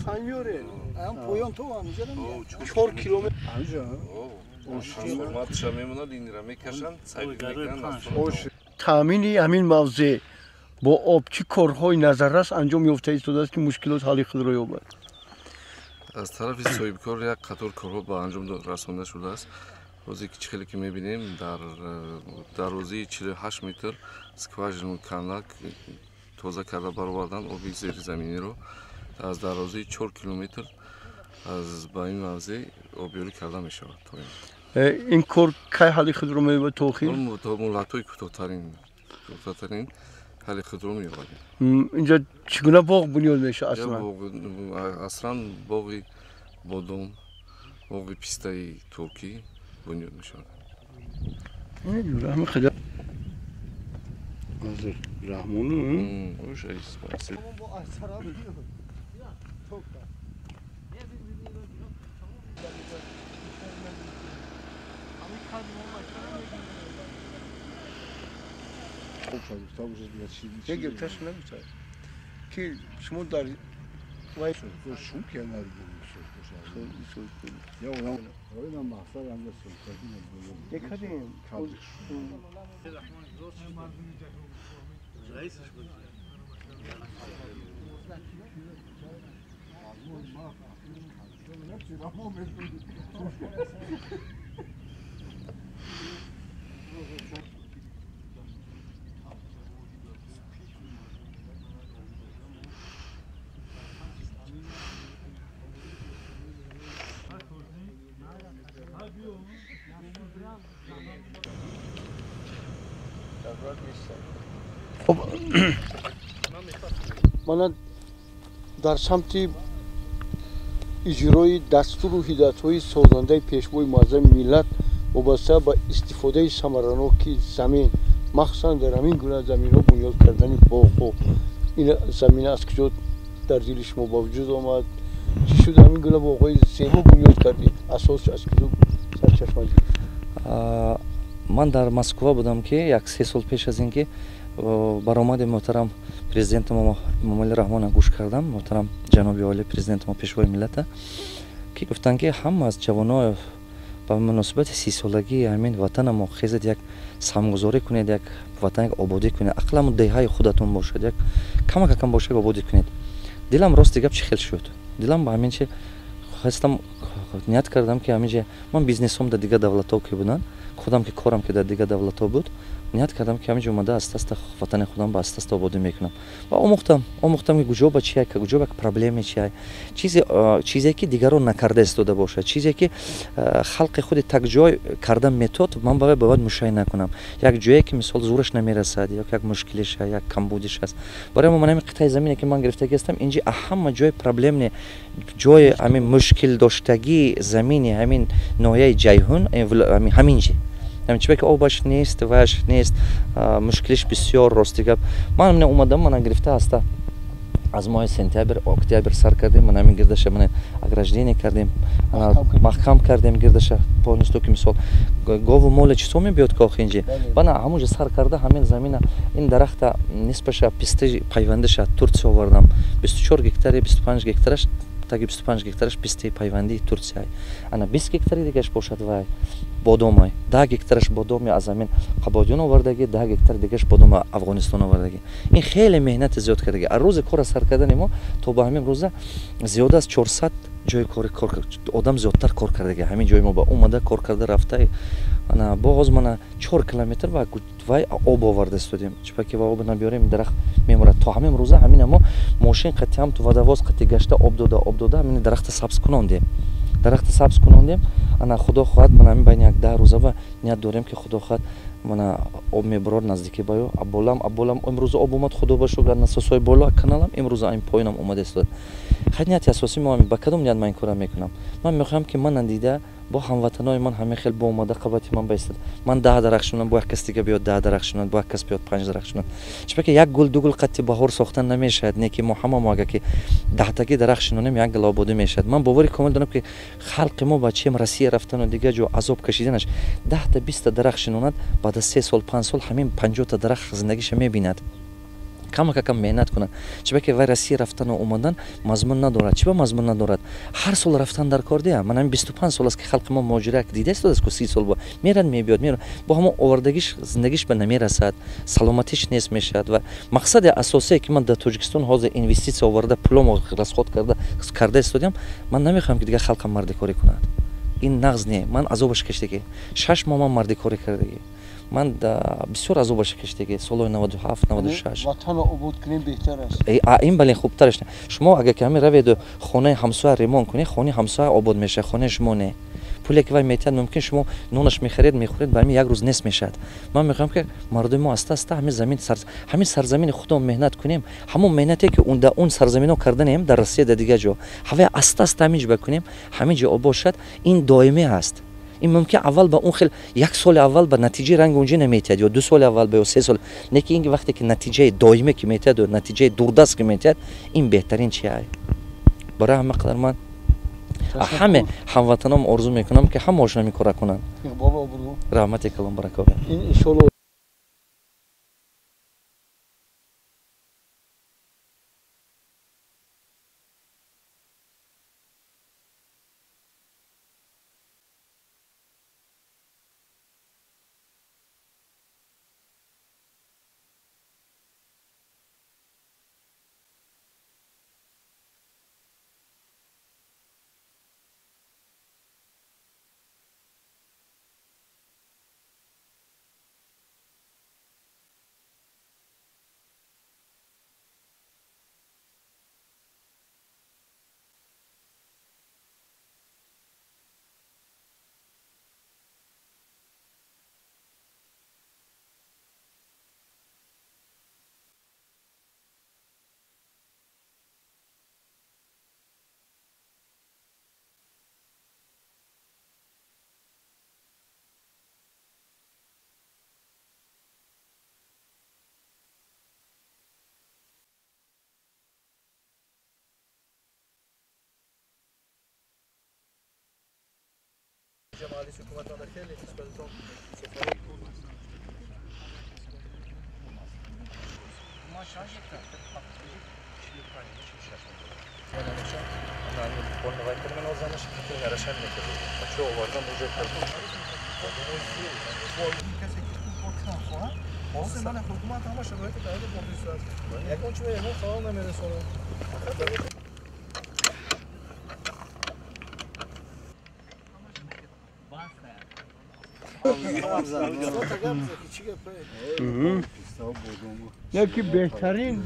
Sanyore. Am poyon to amcanım. 4 kilometre. Amcanım. Transformatça memnuna dinlira mekaşan sayfimekten Tahmini همین موضع با آبچی کارهای نظررس انجام یافته ایستاده است که مشکلات حل خودرو یابد. از طرف صاحبکار یک قطار کارها به انجام رسانده شده است. روزی که خیلی که می‌بینیم در روزی 48 متر سکواژن کانال توزیع کرده برآوردن آبی زیر زمینی رو از در روزی 4 کیلومتر از با این موضع آبیاری کرده می شود. این کار کی حل خودرو می‌یابد تأخیر؟ مدت‌های کوتاه‌ترین حل خودرو می‌یابد. اینجا چگونه باغ بنیاد میشه اصلا؟ اصلا باغی بادام، باغی پیسته‌ای ترکی بنیاد می‌شود. نمی‌دونم همین خدا. حاضر رحمانو. اوش ایست. Peki taş ne güzel. Ki şunu da vay Şun kenar gibi. Ya ona mahsar anlasın. Dekadin. من در سمت اجرای دستور و هدایت‌های سازنده پیشوای معظم ملت وابسته به استفاده ثمرناک زمین مخصوصا در همین گونه زمین‌ها بنیاد کردن باغ و این زمینه از کجا در دل شما با وجود آمد؟ چی شد همین گونه باغ‌های زیبا بنیاد کردید؟ اساس از کجا سرچشمه گرفت؟ من در مسکو بودم که یک 3 سال پیش از اینکه برآمد محترم президент ما مومل رحمان گوش کردم محترم جناب عالی президент ما پیشوای ملت که گفتن که همه از جوانان با مناسبت 30 سالگی همین وطن ما خیزد یک سرمایه‌گذاری کنید یک وطن یک آبادی کنید اقلا دههای خودتون باشد یک کم باشه آبادی کنید دلم راست گپ خیلی شد دلم با همین چه خواستم نیت کردم که همینجا من بیزنسم در دیگه دولت‌ها که بودن خودم که کارم که در دیگه دولت‌ها بود نیت کردم که همینجا اومده است وطن خودم با است آبادی میکنم و آموختم که کجا با چیه که کجا با پرابلم چیه چیزی که دیگران نکرده استفاده باشه چیزی که خلق خود تک جای کردن متد من باید مشاهده نکنم یک جایی که مثال زورش نمیرسد یا یک مشکلش یک کمبودش است برای من همین قطعه زمینی که من گرفته هستم اینجا اهم جای پرابلم نه جای همین مشکل داشتگی زمینی همین ناحیه جیهون همینجا همین چیزی که آبش نیست وش نیست مشکلش بسیار راستی گپ من اومدم من گرفته است از ماه سپتامبر اکتبر سر کردیم من همین گردش من اگرجدینی کردیم محکم کردیم گردش پونستو که مثال گاو مال چطور میبیاد کاخ اینجا بنا همونجا سر کرده همین زمین این درخت نسبش پسته پیوندش ترکیه آوردم 24 گکتاری 25 گکتارش تا 25 گکتارش پسته پیوندی ترکیه انا 20 گکتاری دیگهش باشد وای بادام 10 گکتارش بادام از زمین قبادیون آوردگی 10 گکتار دیگهش بادام افغانستان آوردگی این خیلی مهنت زیاد کردگی از روز کار سر کردن ما تا با همین روز زیاد از 400 جای کار آدم زیادتر کار کردگی همین جای ما با اومده کار کرده رفته انا باز من 4 کیلومتر وای آب آورده استودیم چون که آب نمیاریم درخت میمونه تا همین روز همین ما ماشین قطعا هم تو ودواز قطع گشته آب داده همین درخت سبز کناندیم انا خدا خواهد من همین بین یک 10 روزه و نیت داریم که خدا خواهد من آب میبرد نزدیکی بالا ابولم امروز آب اومد خدا باشو نساسای بالا کانالم امروز این پایینم اومده است خدمت اساسی ما با کدوم نیت من این کارو میکنم من میخوام که من ندیده با هموطنای من همه خیلی با اومده قباتی من بایستد من 10 درخشونم با یک کس دیگه بیاد 10 درخشونم با یک کس بیاد 5 درخشونم چون که یک گل دو گل قطعی بهار ساختن نمیشه نه که ما همه ما که 10 تا درخشونم یک گل آبادی میشد من باوری کامل دارم که خلق ما بچه‌م رسیه رفتن و دیگه جو عذاب کشیدنش 10 تا 20 تا درخشونات بعد از 3 سال 5 سال همین 50 تا درخت زندگیش میبیند کم مهنت کنند. چرا که وای رسی رفتن و اومدن مضمون ندارد. چرا مضمون ندارد؟ هر سال رفتن در کار دیه. من همین 25 سال است که خلق ما مهاجرت دیده است که 30 سال با میرن میبیاد میرن با همون آوردگیش زندگیش به نمیرسد، سلامتیش نیست میشد و مقصد اساسی که من در تاجیکستان حاضر اینوستیسیون آورده پولم رسخت کرده استودیم من نمیخوام که دیگه خلق مردی کاری کند. این نقض نه. من عذابش کشیدگی 6 ماه من مردی کاری کردگی من بسیار عذابش کشیدگی سال 97 96 وطن عبود کنیم بهتر است. این بله خوبترش نه. شما اگه کمی روید خانه همسایه ریمون کنی خانه همسایه آباد میشه خانه شما نه. پولی که وای میتید ممکن شما نونش میخرید میخورید برمی یک روز نصف میشد. من میخوام که مردم ما است همین سرزمین خودمون مهنت کنیم. همون مهنتی که اون سرزمینو کردنیم در روسیه در دیگه جا هوا است همینج بکنیم همینجا باشد. این دائمی است. این ممکن اول با اون خیلی یک سال اول به نتیجه رنگ اونجا نمیتید یا 2 سال اول به 3 سال نه که این وقتی که نتیجه دائمی که میتید و نتیجه دوردست که میتید این بهترین چیه. برای همه قدر من همه هموطنام آرزو میکنم که هم ماشنا میکره کنن. بابا برو رحمت کلام برکات. این ان شاء الله جمالی حکومت آن خیلی نسبتاً سفارت بود. ما شاید یکی بهترین